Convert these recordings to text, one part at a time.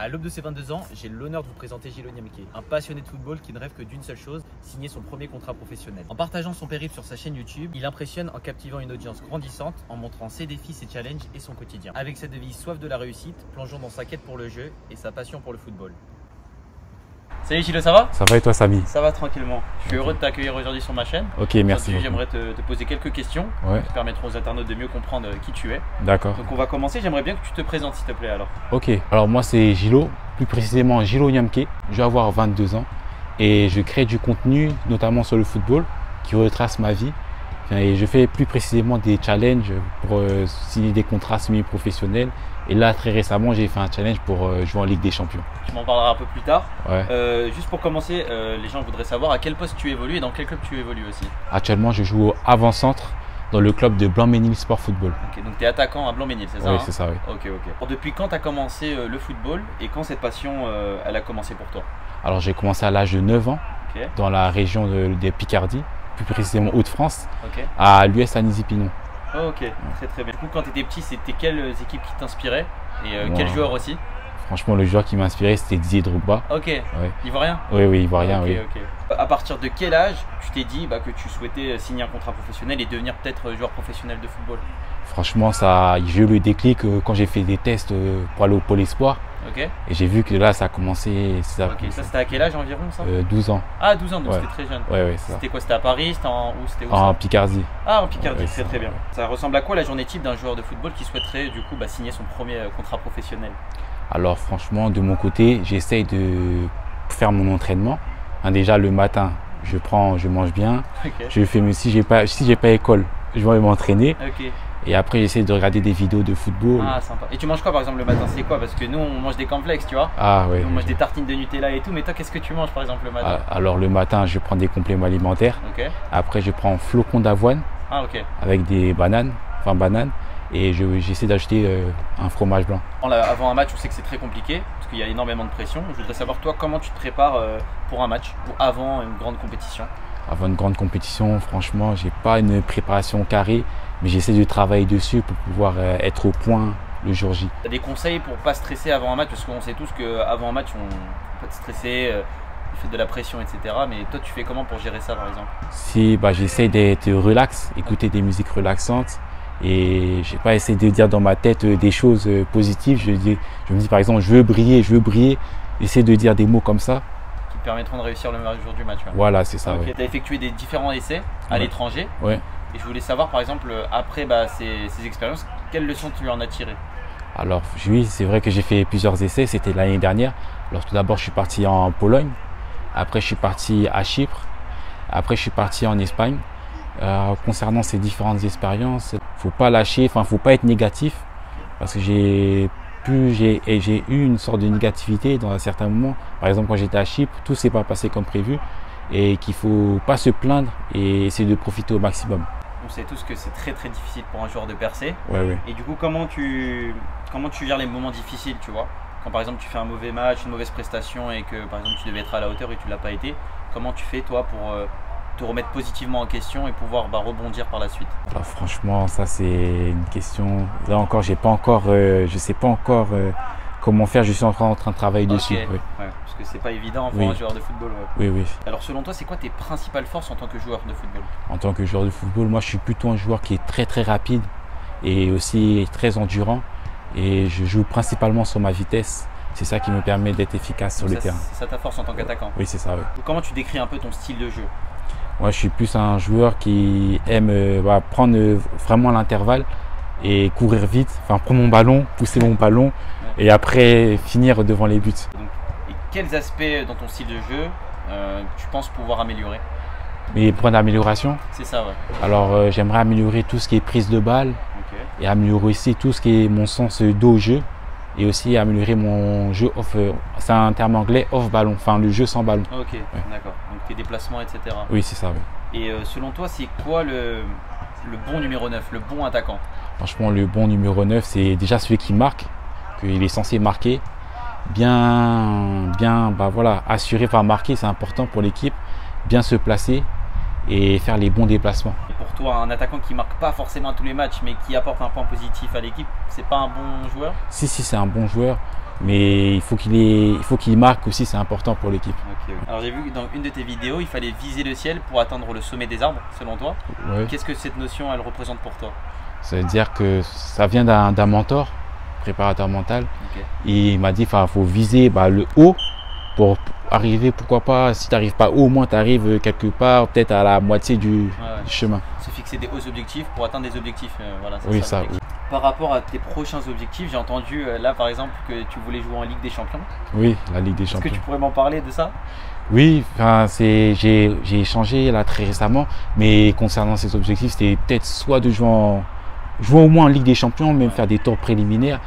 À l'aube de ses 22 ans, j'ai l'honneur de vous présenter Gilo Niamke, un passionné de football qui ne rêve que d'une seule chose, signer son premier contrat professionnel. En partageant son périple sur sa chaîne YouTube, il impressionne en captivant une audience grandissante, en montrant ses défis, ses challenges et son quotidien. Avec cette devise soif de la réussite, plongeons dans sa quête pour le jeu et sa passion pour le football. Salut Gilo, ça va? Ça va et toi Samy? Ça va tranquillement. Je suis heureux de t'accueillir aujourd'hui sur ma chaîne. Ok, merci. J'aimerais te poser quelques questions qui permettront aux internautes de mieux comprendre qui tu es. D'accord. Donc on va commencer, j'aimerais bien que tu te présentes s'il te plaît alors. Ok, alors moi c'est Gilo, plus précisément Gilo Niamke. Je vais avoir 22 ans et je crée du contenu, notamment sur le football, qui retrace ma vie. Et je fais plus précisément des challenges pour signer des contrats semi-professionnels. Et là, très récemment, j'ai fait un challenge pour jouer en Ligue des Champions. Tu m'en parleras un peu plus tard. Ouais. Juste pour commencer, les gens voudraient savoir à quel poste tu évolues et dans quel club tu évolues aussi. Actuellement, je joue au avant-centre dans le club de Blanc-Ménil Sport Football. Ok, donc tu es attaquant à Blanc-Ménil, c'est ça? Oui, c'est ça, oui. Ok. Alors, depuis quand tu as commencé le football et quand cette passion elle a commencé pour toi? Alors, j'ai commencé à l'âge de 9 ans dans la région des Picardies, plus précisément Hauts-de-France, à l'US Anisy-Pinon. Ok, très bien. Du coup, quand tu étais petit, c'était quelles équipes qui t'inspiraient et quels joueurs aussi? Franchement, le joueur qui m'inspirait, c'était Didier Drogba. Ok, ouais. Ivoirien? Oui, Ivoirien, oui. À partir de quel âge tu t'es dit que tu souhaitais signer un contrat professionnel et devenir peut-être joueur professionnel de football? Franchement, j'ai eu le déclic quand j'ai fait des tests pour aller au Pôle Espoir. Et j'ai vu que là, ça a commencé. Ça c'était à quel âge environ ça? 12 ans. Ah, 12 ans, donc c'était très jeune. Ouais, ça. C'était quoi? C'était à Paris? C'était où? En Picardie. Ah, en Picardie, très bien. Ça ressemble à quoi la journée type d'un joueur de football qui souhaiterait du coup signer son premier contrat professionnel? Alors franchement, de mon côté, j'essaye de faire mon entraînement. Déjà le matin, je mange bien. Je fais mieux si j'ai pas école, je vais m'entraîner. Et après, j'essaie de regarder des vidéos de football. Ah, sympa. Et tu manges quoi par exemple le matin? C'est quoi? Parce que nous, on mange des cornflakes, tu vois. Ah, oui. On mange des tartines de Nutella et tout. Mais toi, qu'est-ce que tu manges par exemple le matin? Alors, le matin, je prends des compléments alimentaires. Après, je prends flocons d'avoine avec des bananes. Et j'essaie d'acheter un fromage blanc. Avant un match, on sait que c'est très compliqué parce qu'il y a énormément de pression. Je voudrais savoir, toi, comment tu te prépares pour un match ou avant une grande compétition? Avant une grande compétition, franchement, j'ai pas une préparation carrée, mais j'essaie de travailler dessus pour pouvoir être au point le jour J. Tu as des conseils pour pas stresser avant un match? Parce qu'on sait tous qu'avant un match, on peut être stressé, du fait de la pression, etc. Mais toi, tu fais comment pour gérer ça, par exemple? J'essaie d'être relax, écouter des musiques relaxantes. Et je n'ai pas essayé de dire dans ma tête des choses positives. Je me dis par exemple, je veux briller. J'essaie de dire des mots comme ça. Qui te permettront de réussir le jour du match. Voilà, c'est ça. Tu as effectué des différents essais à l'étranger. Et je voulais savoir par exemple, après ces expériences, quelles leçons tu en as tirées? Alors oui, c'est vrai que j'ai fait plusieurs essais. C'était l'année dernière. Alors tout d'abord, je suis parti en Pologne. Après, je suis parti à Chypre. Après, je suis parti en Espagne. Concernant ces différentes expériences, faut pas lâcher, faut pas être négatif parce que j'ai eu une sorte de négativité dans un certain moment. Par exemple, quand j'étais à Chypre, tout s'est pas passé comme prévu et qu'il faut pas se plaindre et essayer de profiter au maximum. On sait tous que c'est très difficile pour un joueur de percer. Et du coup, comment tu gères les moments difficiles, tu vois? Quand par exemple tu fais un mauvais match, une mauvaise prestation et que par exemple tu devais être à la hauteur et tu l'as pas été, comment tu fais toi pour te remettre positivement en question et pouvoir rebondir par la suite? Alors franchement, ça c'est une question. Là encore, je sais pas encore comment faire. Je suis en train de travailler dessus. Parce que c'est pas évident pour un joueur de football. Oui. Alors selon toi, c'est quoi tes principales forces en tant que joueur de football? En tant que joueur de football, moi je suis plutôt un joueur qui est très rapide et aussi très endurant. Et je joue principalement sur ma vitesse. C'est ça qui me permet d'être efficace sur le terrain. C'est ça ta force en tant qu'attaquant? Oui, c'est ça. Comment tu décris un peu ton style de jeu? Moi, je suis plus un joueur qui aime prendre vraiment l'intervalle et courir vite, prendre mon ballon, pousser mon ballon et après finir devant les buts. Et quels aspects dans ton style de jeu tu penses pouvoir améliorer? Mais pour une amélioration? C'est ça, Alors, j'aimerais améliorer tout ce qui est prise de balle et améliorer aussi tout ce qui est mon sens d'eau au jeu et aussi améliorer mon jeu off, c'est un terme anglais, off ballon, le jeu sans ballon. D'accord. Donc tes déplacements, etc. Oui, c'est ça. Et selon toi, c'est quoi le bon numéro 9, le bon attaquant? Franchement, le bon numéro 9, c'est déjà celui qui marque, qu'il est censé marquer, assurer, marquer, c'est important pour l'équipe, bien se placer et faire les bons déplacements. Et pour toi, un attaquant qui marque pas forcément tous les matchs, mais qui apporte un point positif à l'équipe, c'est pas un bon joueur? Si, c'est un bon joueur, mais il faut qu'il marque aussi, c'est important pour l'équipe. Okay. Alors j'ai vu que dans une de tes vidéos, il fallait viser le ciel pour atteindre le sommet des arbres, selon toi. Ouais. Qu'est-ce que cette notion, elle représente pour toi? Ça veut dire que ça vient d'un mentor, préparateur mental. Okay. Et il m'a dit qu'il faut viser le haut pour arriver, pourquoi pas, si tu n'arrives pas haut, au moins tu arrives quelque part, peut-être à la moitié du chemin. Se fixer des hauts objectifs pour atteindre des objectifs. Voilà, oui, ça. Oui. Par rapport à tes prochains objectifs, j'ai entendu là par exemple que tu voulais jouer en Ligue des Champions. Oui, la Ligue des Champions. Est-ce que tu pourrais m'en parler de ça? Oui, j'ai échangé là très récemment, mais concernant ces objectifs, c'était peut-être soit de jouer au moins en Ligue des Champions, même faire des tours préliminaires.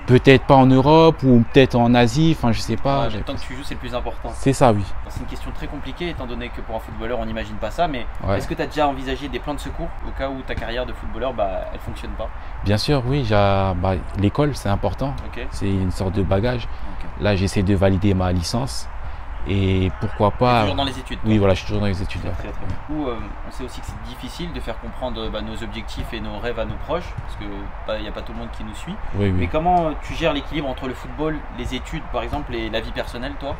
Peut-être pas en Europe ou peut-être en Asie, enfin je sais pas. Le temps que tu joues, c'est le plus important. C'est ça, oui. C'est une question très compliquée étant donné que pour un footballeur, on n'imagine pas ça, mais est-ce que tu as déjà envisagé des plans de secours au cas où ta carrière de footballeur, elle fonctionne pas? Bien sûr, oui. L'école, c'est important. Okay. C'est une sorte de bagage. Okay. Là, j'essaie de valider ma licence. Et pourquoi pas. Toujours dans les études? Oui, voilà, je suis toujours dans les études. Là. Très, très bien. Du coup, on sait aussi que c'est difficile de faire comprendre nos objectifs et nos rêves à nos proches, parce qu'il n'y a pas tout le monde qui nous suit. Oui, mais comment tu gères l'équilibre entre le football, les études par exemple, et la vie personnelle, toi?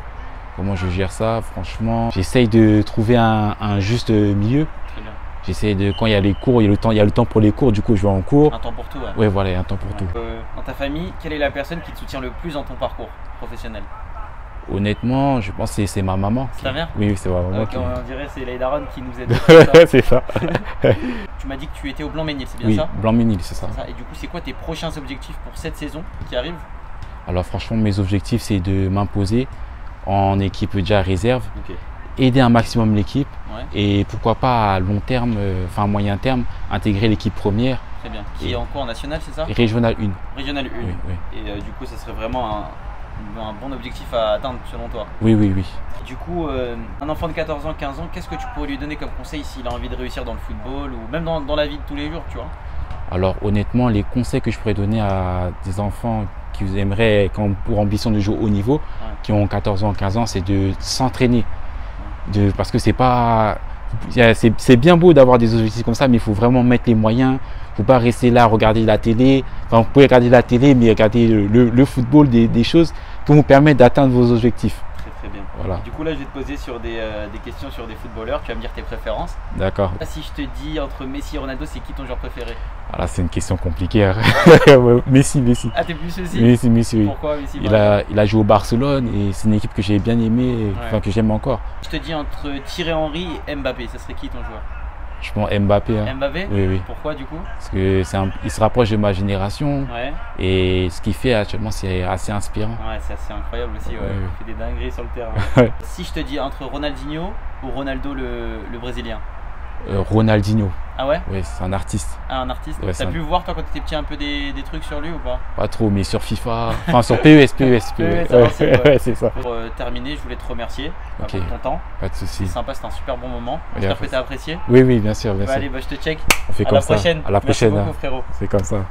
Comment je gère ça? Franchement, j'essaye de trouver un juste milieu. Très bien. J'essaie de, quand il y a les cours, il y a le temps pour les cours, du coup je vais en cours. Un temps pour tout, Oui, voilà, un temps pour tout. Dans ta famille, quelle est la personne qui te soutient le plus dans ton parcours professionnel? Honnêtement, je pense que c'est ma maman. C'est ta mère? Oui, c'est ma maman. On dirait que c'est Laïdaron qui nous aide. C'est ça. Tu m'as dit que tu étais au Blanc-Ménil, c'est bien oui, ça? Blanc-Ménil, c'est ça. Et du coup, c'est quoi tes prochains objectifs pour cette saison qui arrive? Alors franchement, mes objectifs, c'est de m'imposer en équipe déjà réserve, aider un maximum l'équipe et pourquoi pas à long terme, enfin moyen terme, intégrer l'équipe première. Très bien. Qui est en quoi, en national, c'est ça? Régional 1. Régional 1. Oui. Et du coup, ça serait vraiment un bon objectif à atteindre selon toi? Oui. Du coup, un enfant de 14 ans, 15 ans, qu'est-ce que tu pourrais lui donner comme conseil s'il a envie de réussir dans le football ou même dans la vie de tous les jours, tu vois? Alors honnêtement, les conseils que je pourrais donner à des enfants qui aimeraient, qui ont pour ambition de jouer au haut niveau, qui ont 14 ans, 15 ans, c'est de s'entraîner. Parce que c'est bien beau d'avoir des objectifs comme ça, mais il faut vraiment mettre les moyens. Il ne faut pas rester là, regarder la télé. Enfin, vous pouvez regarder la télé, mais regarder le football, des choses qui vous permettent d'atteindre vos objectifs. Très bien. Voilà. Du coup, là, je vais te poser sur des questions sur des footballeurs. Tu vas me dire tes préférences. D'accord. Si je te dis entre Messi et Ronaldo, c'est qui ton joueur préféré? Voilà, c'est une question compliquée. Hein. Messi. Ah, t'es plus Messi? Messi, oui. Pourquoi Messi? Il a joué au Barcelone et c'est une équipe que j'ai bien aimée, enfin que j'aime encore. Je te dis entre Thierry Henry et Mbappé, ça serait qui ton joueur? Je pense Mbappé. Hein. Mbappé? Oui. Pourquoi du coup? Parce que il se rapproche de ma génération et ce qu'il fait actuellement c'est assez inspirant. Ouais, c'est assez incroyable aussi, il fait des dingueries sur le terrain. Si je te dis entre Ronaldinho ou Ronaldo le Brésilien? Ronaldinho. Ah ouais? Oui, c'est un artiste. Ah, un artiste? T'as pu voir toi quand t'étais petit un peu des trucs sur lui ou pas? Pas trop, mais sur FIFA, enfin sur PES. C'est ça. Pour terminer, je voulais te remercier pour ton temps. Pas de soucis. C'est sympa, c'était un super bon moment. J'espère que t'as apprécié. Oui, bien sûr. Allez, je te check. On fait comme ça. À la prochaine. À la prochaine. Merci beaucoup, frérot. C'est comme ça.